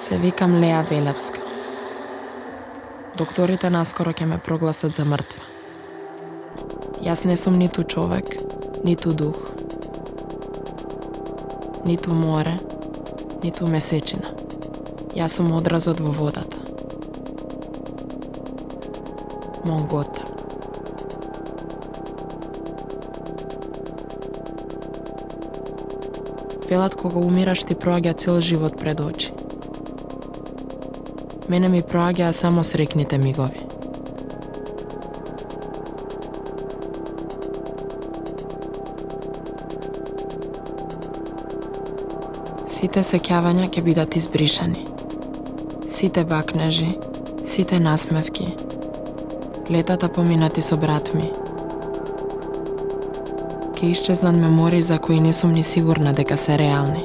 Се викам Леа Велевска. Докторите наскоро ќе ме прогласат за мртва. Јас не сум ниту човек, ниту дух, ниту море, ниту месечина. Јас сум одразот во водата. Монгота. Велат кога умираш ти проаѓа цел живот пред очи. Мене ми проаѓаа само срекните мигови. Сите сеќавања ќе бидат избришани. Сите вакнежи, сите насмевки, летата поминати со брат ми. Ке исчезнат мемории за кои не сум ни сигурна дека се реални.